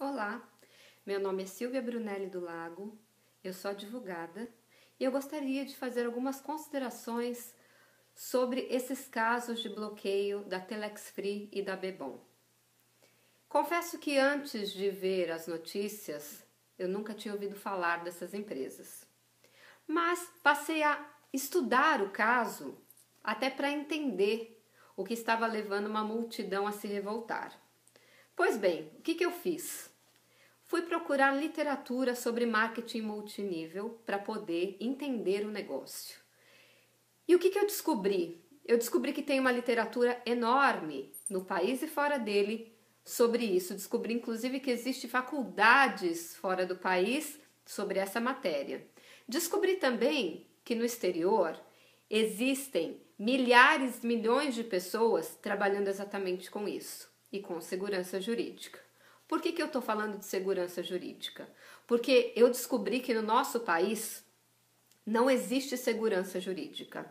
Olá, meu nome é Silvia Brunelli do Lago, eu sou advogada e eu gostaria de fazer algumas considerações sobre esses casos de bloqueio da Telex Free e da Bebom. Confesso que antes de ver as notícias, eu nunca tinha ouvido falar dessas empresas, mas passei a estudar o caso até para entender o que estava levando uma multidão a se revoltar. Pois bem, o que eu fiz? Fui procurar literatura sobre marketing multinível para poder entender o negócio. E o que eu descobri? Eu descobri que tem uma literatura enorme no país e fora dele sobre isso. Descobri inclusive que existem faculdades fora do país sobre essa matéria. Descobri também que no exterior existem milhares, milhões de pessoas trabalhando exatamente com isso e com segurança jurídica. Por que eu estou falando de segurança jurídica? Porque eu descobri que no nosso país não existe segurança jurídica.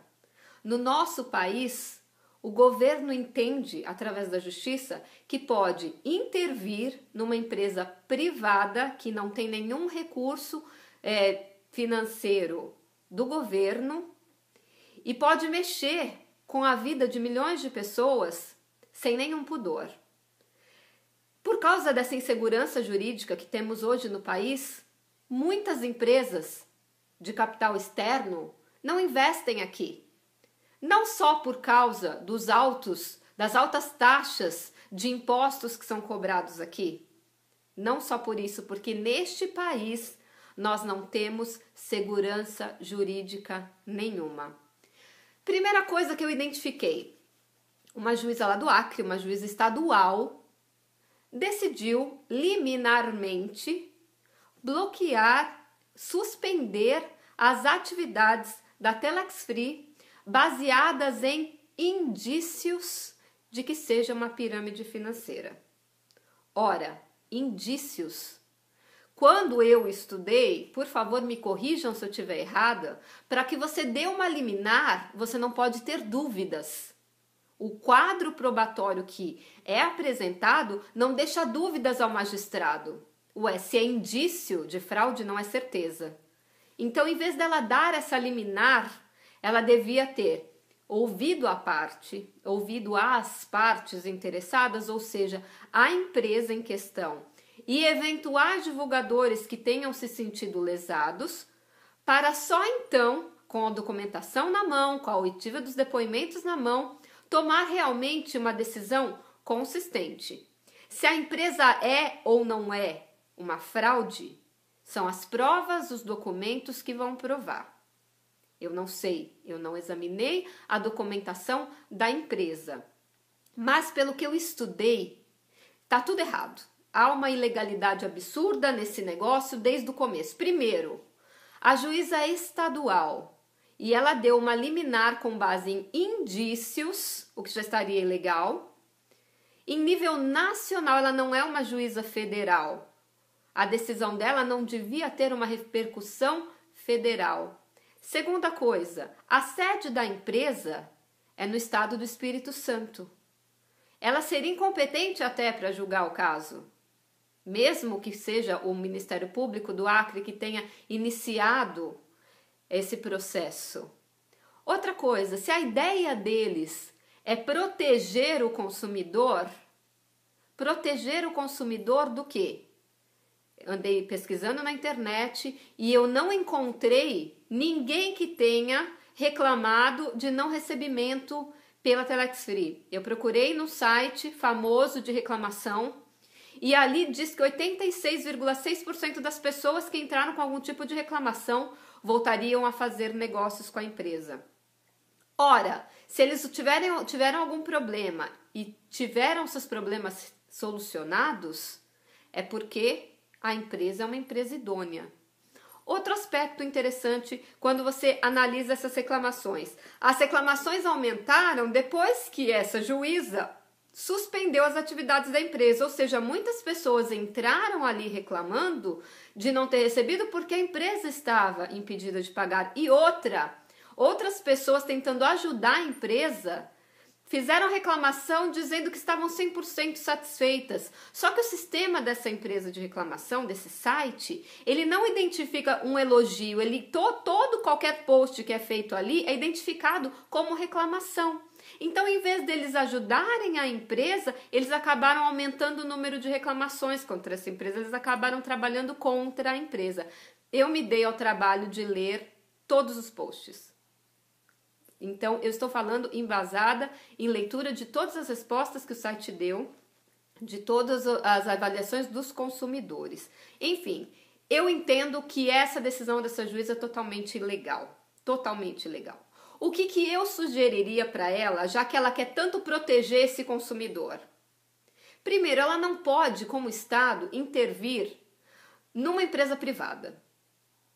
No nosso país, o governo entende, através da justiça, que pode intervir numa empresa privada que não tem nenhum recurso financeiro do governo e pode mexer com a vida de milhões de pessoas sem nenhum pudor. Por causa dessa insegurança jurídica que temos hoje no país, muitas empresas de capital externo não investem aqui. Não só por causa das altas taxas de impostos que são cobrados aqui. Não só por isso, porque neste país nós não temos segurança jurídica nenhuma. Primeira coisa que eu identifiquei, uma juíza lá do Acre, uma juíza estadual, decidiu liminarmente bloquear, suspender as atividades da Telex Free baseadas em indícios de que seja uma pirâmide financeira. Ora, indícios. Quando eu estudei, por favor me corrijam se eu estiver errada, para que você dê uma liminar, você não pode ter dúvidas. O quadro probatório que é apresentado não deixa dúvidas ao magistrado. Se é indício de fraude, não é certeza. Então, em vez dela dar essa liminar, ela devia ter ouvido as partes interessadas, ou seja, a empresa em questão, e eventuais divulgadores que tenham se sentido lesados, para só então, com a documentação na mão, com a oitiva dos depoimentos na mão, tomar realmente uma decisão consistente. Se a empresa é ou não é uma fraude, são as provas, os documentos que vão provar. Eu não sei, eu não examinei a documentação da empresa. Mas pelo que eu estudei, tá tudo errado. Há uma ilegalidade absurda nesse negócio desde o começo. Primeiro, a juíza é estadual e ela deu uma liminar com base em indícios, o que já estaria ilegal. Em nível nacional, ela não é uma juíza federal. A decisão dela não devia ter uma repercussão federal. Segunda coisa, a sede da empresa é no estado do Espírito Santo. Ela seria incompetente até para julgar o caso, mesmo que seja o Ministério Público do Acre que tenha iniciado esse processo. Outra coisa, se a ideia deles é proteger o consumidor do quê? Andei pesquisando na internet e eu não encontrei ninguém que tenha reclamado de não recebimento pela Telex Free. Eu procurei no site famoso de reclamação e ali diz que 86,6% das pessoas que entraram com algum tipo de reclamação voltariam a fazer negócios com a empresa. Ora, se eles tiveram algum problema e tiveram seus problemas solucionados, é porque a empresa é uma empresa idônea. Outro aspecto interessante quando você analisa essas reclamações. As reclamações aumentaram depois que essa juíza suspendeu as atividades da empresa, ou seja, muitas pessoas entraram ali reclamando de não ter recebido porque a empresa estava impedida de pagar. E outras pessoas tentando ajudar a empresa fizeram reclamação dizendo que estavam 100% satisfeitas. Só que o sistema dessa empresa de reclamação, desse site, ele não identifica um elogio. Qualquer post que é feito ali é identificado como reclamação. Então, em vez deles ajudarem a empresa, eles acabaram aumentando o número de reclamações contra essa empresa. Eles acabaram trabalhando contra a empresa. Eu me dei ao trabalho de ler todos os posts. Então, eu estou falando embasada em leitura de todas as respostas que o site deu, de todas as avaliações dos consumidores. Enfim, eu entendo que essa decisão dessa juíza é totalmente ilegal. Totalmente ilegal. O que eu sugeriria para ela, já que ela quer tanto proteger esse consumidor? Primeiro, ela não pode, como Estado, intervir numa empresa privada.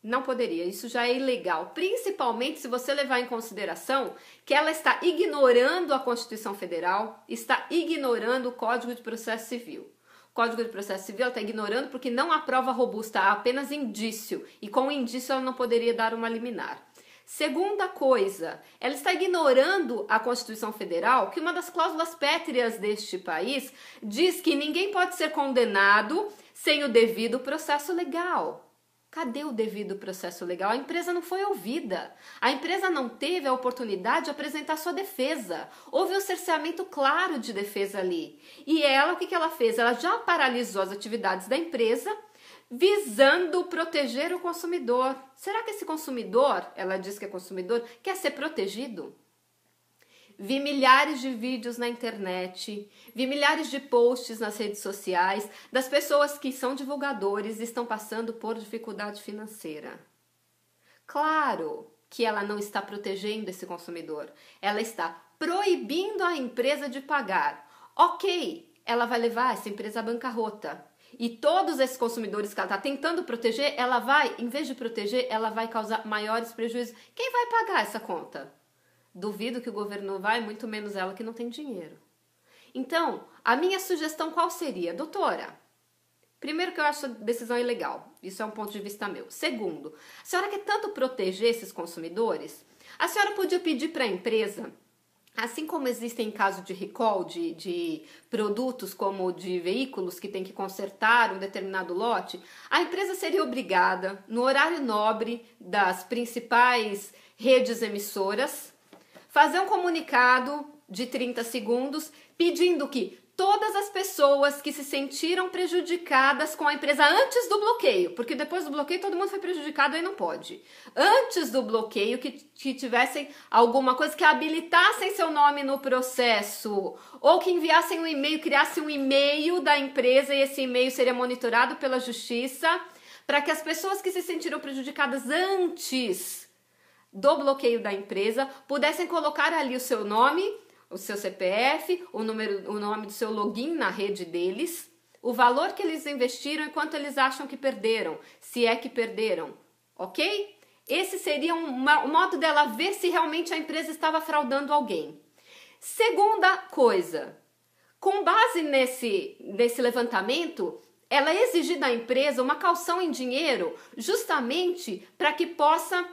Não poderia, isso já é ilegal, principalmente se você levar em consideração que ela está ignorando a Constituição Federal, está ignorando o Código de Processo Civil. O Código de Processo Civil ela está ignorando porque não há prova robusta, há apenas indício, e com o indício ela não poderia dar uma liminar. Segunda coisa, ela está ignorando a Constituição Federal, que uma das cláusulas pétreas deste país diz que ninguém pode ser condenado sem o devido processo legal. Cadê o devido processo legal? A empresa não foi ouvida. A empresa não teve a oportunidade de apresentar sua defesa. Houve um cerceamento claro de defesa ali. E ela, o que ela fez? Ela já paralisou as atividades da empresa, visando proteger o consumidor. Será que esse consumidor, ela diz que é consumidor, quer ser protegido? Vi milhares de vídeos na internet, vi milhares de posts nas redes sociais das pessoas que são divulgadores e estão passando por dificuldade financeira. Claro que ela não está protegendo esse consumidor, ela está proibindo a empresa de pagar. Ok, ela vai levar essa empresa à bancarrota. E todos esses consumidores que ela está tentando proteger, ela vai, em vez de proteger, ela vai causar maiores prejuízos. Quem vai pagar essa conta? Duvido que o governo vai, muito menos ela que não tem dinheiro. Então, a minha sugestão qual seria? Doutora, primeiro que eu acho a decisão ilegal. Isso é um ponto de vista meu. Segundo, a senhora quer tanto proteger esses consumidores? A senhora podia pedir para a empresa, assim como existem em caso de recall de produtos como de veículos que tem que consertar um determinado lote, a empresa seria obrigada, no horário nobre das principais redes emissoras, fazer um comunicado de 30 segundos pedindo que todas as pessoas que se sentiram prejudicadas com a empresa antes do bloqueio, porque depois do bloqueio todo mundo foi prejudicado, aí não pode. Antes do bloqueio, que tivessem alguma coisa, que habilitassem seu nome no processo, ou que enviassem um e-mail, criassem um e-mail da empresa e esse e-mail seria monitorado pela justiça, para que as pessoas que se sentiram prejudicadas antes do bloqueio da empresa pudessem colocar ali o seu nome, o seu CPF, o nome do seu login na rede deles, o valor que eles investiram e quanto eles acham que perderam, se é que perderam, ok? Esse seria um modo dela ver se realmente a empresa estava fraudando alguém. Segunda coisa, com base nesse levantamento, ela exigir da empresa uma caução em dinheiro justamente para que possa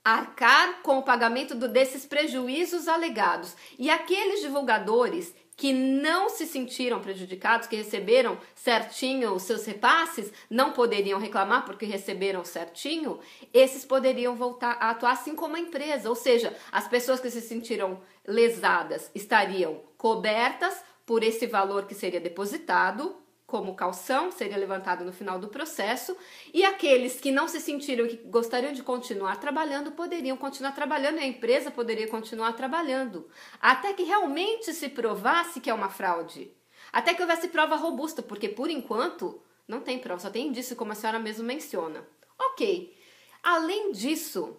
arcar com o pagamento desses prejuízos alegados. E aqueles divulgadores que não se sentiram prejudicados, que receberam certinho os seus repasses, não poderiam reclamar porque receberam certinho, esses poderiam voltar a atuar assim como a empresa. Ou seja, as pessoas que se sentiram lesadas estariam cobertas por esse valor que seria depositado como caução, seria levantado no final do processo, e aqueles que não se sentiram e que gostariam de continuar trabalhando, poderiam continuar trabalhando e a empresa poderia continuar trabalhando, até que realmente se provasse que é uma fraude, até que houvesse prova robusta, porque por enquanto não tem prova, só tem indício, como a senhora mesmo menciona. Ok, além disso,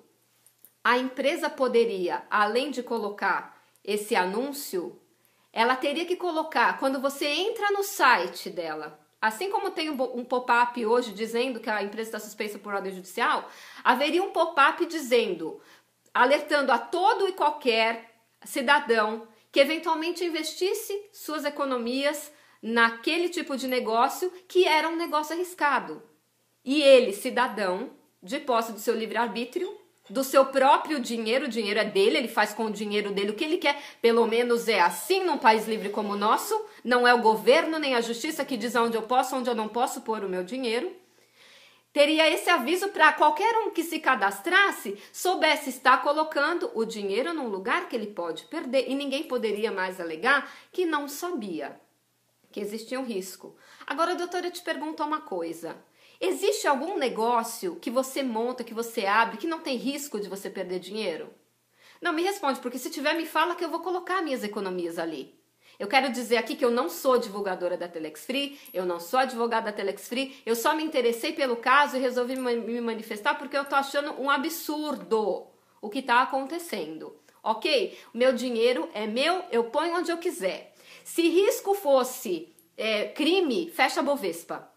a empresa poderia, além de colocar esse anúncio, ela teria que colocar, quando você entra no site dela, assim como tem um pop-up hoje dizendo que a empresa está suspensa por ordem judicial, haveria um pop-up dizendo, alertando a todo e qualquer cidadão que eventualmente investisse suas economias naquele tipo de negócio que era um negócio arriscado. E ele, cidadão, de posse do seu livre-arbítrio, do seu próprio dinheiro, o dinheiro é dele, ele faz com o dinheiro dele o que ele quer, pelo menos é assim num país livre como o nosso, não é o governo nem a justiça que diz onde eu posso, onde eu não posso pôr o meu dinheiro. Teria esse aviso para qualquer um que se cadastrasse, soubesse estar colocando o dinheiro num lugar que ele pode perder, e ninguém poderia mais alegar que não sabia, que existia um risco. Agora, doutora, eu te pergunto uma coisa. Existe algum negócio que você monta, que você abre, que não tem risco de você perder dinheiro? Não, me responde, porque se tiver, me fala que eu vou colocar minhas economias ali. Eu quero dizer aqui que eu não sou divulgadora da Telex Free, eu não sou advogada da Telex Free, eu só me interessei pelo caso e resolvi me manifestar porque eu tô achando um absurdo o que tá acontecendo, ok? O meu dinheiro é meu, eu ponho onde eu quiser. Se risco fosse crime, fecha a Bovespa.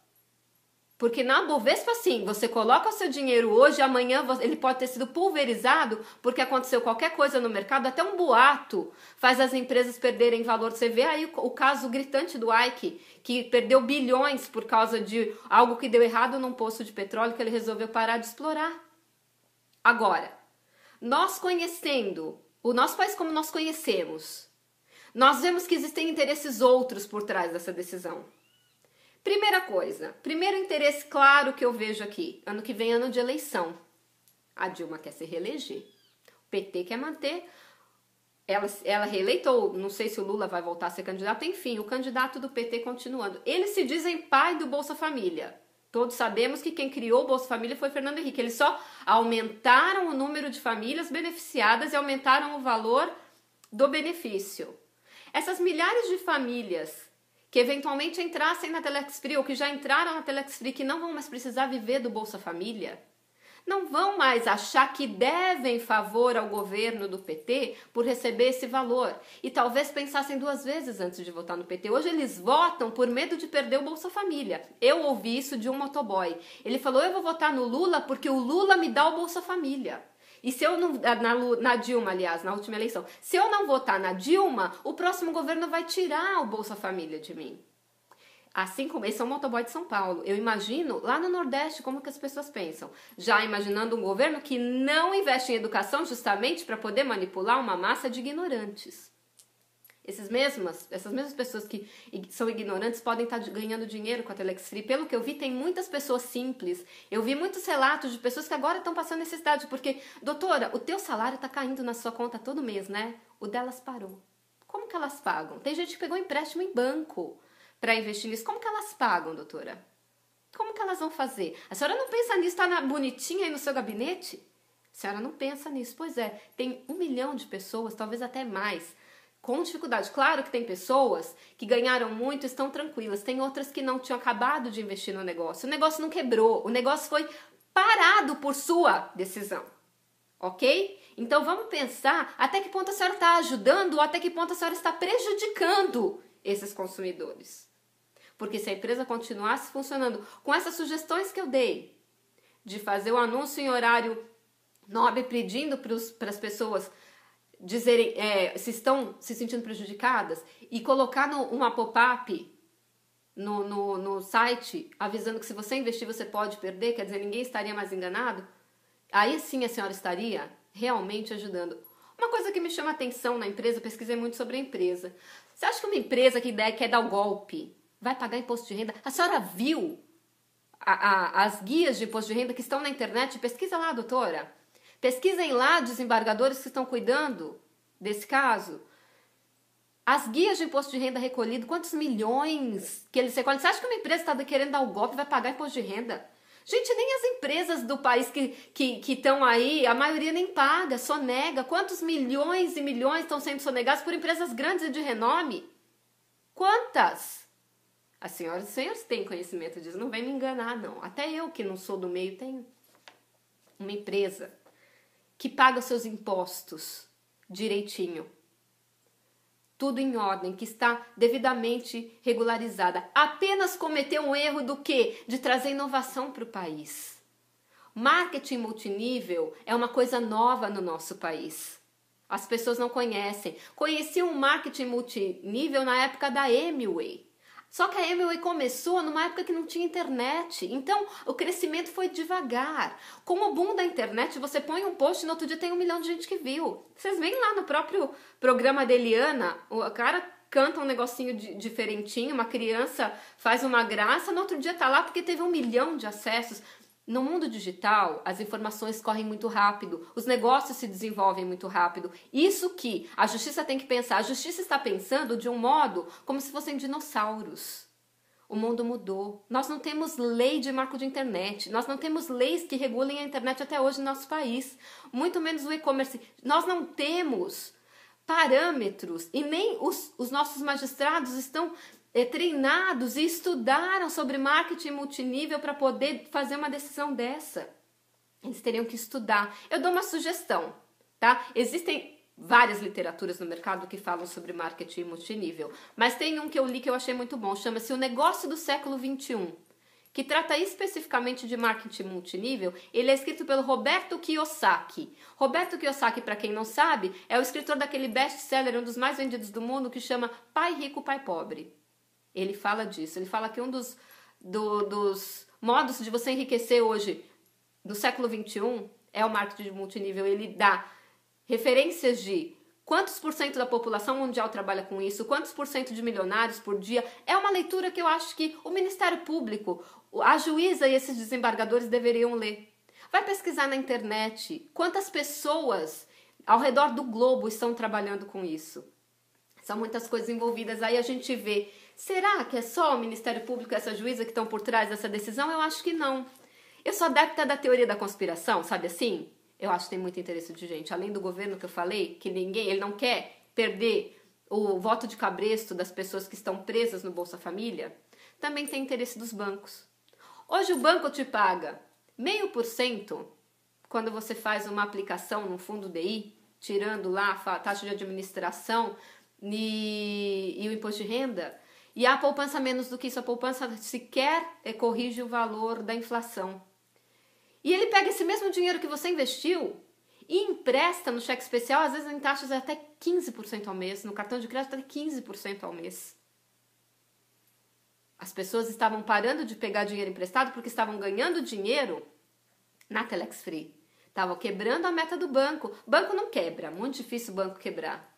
Porque na Bovespa, sim, você coloca o seu dinheiro hoje, amanhã ele pode ter sido pulverizado porque aconteceu qualquer coisa no mercado, até um boato faz as empresas perderem valor. Você vê aí o caso gritante do Ike, que perdeu bilhões por causa de algo que deu errado num poço de petróleo que ele resolveu parar de explorar. Agora, nós conhecendo o nosso país como nós conhecemos, nós vemos que existem interesses outros por trás dessa decisão. Primeira coisa, primeiro interesse claro que eu vejo aqui, ano que vem ano de eleição. A Dilma quer se reeleger, o PT quer manter, ela reeleitou, não sei se o Lula vai voltar a ser candidato, enfim, o candidato do PT continuando. Eles se dizem pai do Bolsa Família. Todos sabemos que quem criou o Bolsa Família foi Fernando Henrique, eles só aumentaram o número de famílias beneficiadas e aumentaram o valor do benefício. Essas milhares de famílias que eventualmente entrassem na Telex Free ou que já entraram na Telex Free, que não vão mais precisar viver do Bolsa Família, não vão mais achar que devem favor ao governo do PT por receber esse valor. E talvez pensassem duas vezes antes de votar no PT. Hoje eles votam por medo de perder o Bolsa Família. Eu ouvi isso de um motoboy. Ele falou, eu vou votar no Lula porque o Lula me dá o Bolsa Família. E se eu não, na Dilma, aliás, na última eleição, se eu não votar na Dilma, o próximo governo vai tirar o Bolsa Família de mim. Assim como esse é um motoboy de São Paulo. Eu imagino lá no Nordeste como que as pessoas pensam. Já imaginando um governo que não investe em educação justamente para poder manipular uma massa de ignorantes. Essas mesmas pessoas que são ignorantes podem estar ganhando dinheiro com a Telex Free. Pelo que eu vi, tem muitas pessoas simples. Eu vi muitos relatos de pessoas que agora estão passando necessidade. Porque, doutora, o teu salário está caindo na sua conta todo mês, né? O delas parou. Como que elas pagam? Tem gente que pegou empréstimo em banco para investir nisso. Como que elas pagam, doutora? Como que elas vão fazer? A senhora não pensa nisso? Está bonitinha aí no seu gabinete? A senhora não pensa nisso. Pois é, tem 1 milhão de pessoas, talvez até mais, com dificuldade. Claro que tem pessoas que ganharam muito e estão tranquilas. Tem outras que não tinham acabado de investir no negócio. O negócio não quebrou. O negócio foi parado por sua decisão. Ok? Então vamos pensar até que ponto a senhora está ajudando ou até que ponto a senhora está prejudicando esses consumidores. Porque se a empresa continuasse funcionando com essas sugestões que eu dei, de fazer o anúncio em horário nobre pedindo para as pessoas dizerem se estão se sentindo prejudicadas e colocar uma pop-up no site avisando que se você investir você pode perder, quer dizer, ninguém estaria mais enganado, aí sim a senhora estaria realmente ajudando. Uma coisa que me chama a atenção na empresa, eu pesquisei muito sobre a empresa. Você acha que uma empresa que quer dar o golpe vai pagar imposto de renda? A senhora viu as guias de imposto de renda que estão na internet? Pesquisa lá, doutora. Pesquisem lá desembargadores que estão cuidando desse caso. As guias de imposto de renda recolhido, quantos milhões que eles recolhem? Você acha que uma empresa está querendo dar o golpe e vai pagar imposto de renda? Gente, nem as empresas do país que estão aí, a maioria nem paga, sonega. Quantos milhões e milhões estão sendo sonegados por empresas grandes e de renome? Quantas? As senhoras e senhores têm conhecimento disso, não vem me enganar, não. Até eu, que não sou do meio, tenho uma empresa que paga seus impostos direitinho. Tudo em ordem, que está devidamente regularizada. Apenas cometeu um erro do quê? De trazer inovação para o país. Marketing multinível é uma coisa nova no nosso país. As pessoas não conhecem. Conheciam o marketing multinível na época da Amway. Só que a Amway começou numa época que não tinha internet, então o crescimento foi devagar. Com o boom da internet, você põe um post e no outro dia tem 1 milhão de gente que viu. Vocês veem lá no próprio programa da Eliana, o cara canta um negocinho diferentinho, uma criança faz uma graça, no outro dia tá lá porque teve 1 milhão de acessos. No mundo digital, as informações correm muito rápido, os negócios se desenvolvem muito rápido. Isso que a justiça tem que pensar. A justiça está pensando de um modo como se fossem dinossauros. O mundo mudou. Nós não temos lei de marco de internet. Nós não temos leis que regulem a internet até hoje no nosso país. Muito menos o e-commerce. Nós não temos parâmetros e nem os nossos magistrados estão treinados e estudaram sobre marketing multinível para poder fazer uma decisão dessa. Eles teriam que estudar. Eu dou uma sugestão, tá? Existem várias literaturas no mercado que falam sobre marketing multinível, mas tem um que eu li que eu achei muito bom, chama-se O Negócio do Século XXI, que trata especificamente de marketing multinível. Ele é escrito pelo Roberto Kiyosaki. Roberto Kiyosaki, para quem não sabe, é o escritor daquele best-seller, um dos mais vendidos do mundo, que chama Pai Rico, Pai Pobre. Ele fala disso, ele fala que um dos modos de você enriquecer hoje, no século XXI, é o marketing multinível. Ele dá referências de quantos por cento da população mundial trabalha com isso, quantos por cento de milionários por dia. É uma leitura que eu acho que o Ministério Público, a juíza e esses desembargadores deveriam ler. Vai pesquisar na internet quantas pessoas ao redor do globo estão trabalhando com isso. São muitas coisas envolvidas. Aí a gente vê, será que é só o Ministério Público e essa juíza que estão por trás dessa decisão? Eu acho que não. Eu sou adepta da teoria da conspiração, sabe assim? Eu acho que tem muito interesse de gente. Além do governo que eu falei, que ele não quer perder o voto de cabresto das pessoas que estão presas no Bolsa Família, também tem interesse dos bancos. Hoje o banco te paga 0,5% quando você faz uma aplicação no fundo DI, tirando lá a taxa de administração e o imposto de renda, e a poupança menos do que isso. A poupança sequer corrige o valor da inflação. E ele pega esse mesmo dinheiro que você investiu e empresta no cheque especial, às vezes em taxas até 15% ao mês, no cartão de crédito até 15% ao mês. As pessoas estavam parando de pegar dinheiro emprestado porque estavam ganhando dinheiro na Telex Free. Estavam quebrando a meta do banco. O banco não quebra, muito difícil o banco quebrar.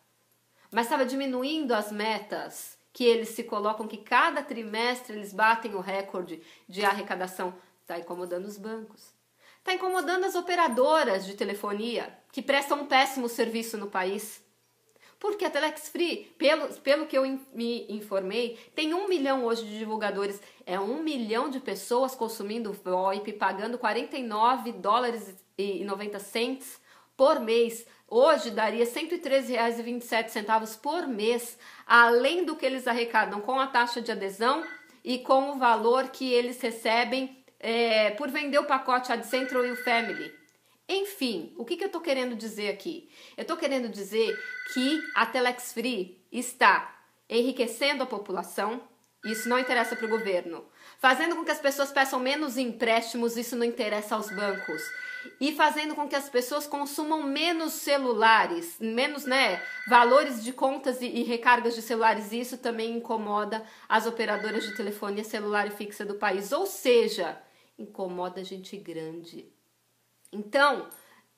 Mas estava diminuindo as metas que eles se colocam, que cada trimestre eles batem o recorde de arrecadação. Está incomodando os bancos. Está incomodando as operadoras de telefonia, que prestam um péssimo serviço no país. Porque a Telex Free, pelo que eu me informei, tem 1 milhão hoje de divulgadores. É 1 milhão de pessoas consumindo VoIP, pagando $49,90 por mês. Hoje daria R$ 113,27 por mês, além do que eles arrecadam com a taxa de adesão e com o valor que eles recebem por vender o pacote AdCentral e o Family. Enfim, o que eu estou querendo dizer aqui? Eu estou querendo dizer que a Telex Free está enriquecendo a população, isso não interessa para o governo, fazendo com que as pessoas peçam menos empréstimos, isso não interessa aos bancos, e fazendo com que as pessoas consumam menos celulares, menos valores de contas e recargas de celulares, e isso também incomoda as operadoras de telefonia celular e fixa do país, ou seja, incomoda gente grande. Então,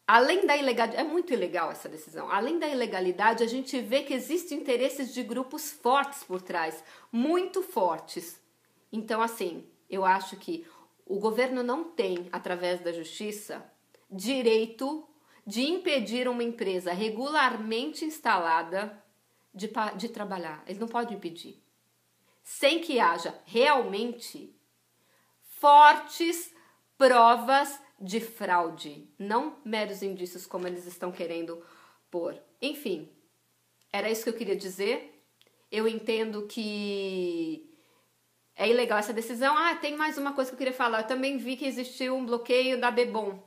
além da ilegalidade, é muito ilegal essa decisão, além da ilegalidade, a gente vê que existem interesses de grupos fortes por trás, muito fortes. Então, assim, eu acho que o governo não tem, através da justiça, direito de impedir uma empresa regularmente instalada de trabalhar. Ele não pode impedir. Sem que haja realmente fortes provas de fraude, não meros indícios como eles estão querendo pôr. Enfim, era isso que eu queria dizer. Eu entendo que é ilegal essa decisão. Tem mais uma coisa que eu queria falar. Eu também vi que existiu um bloqueio da Bebom.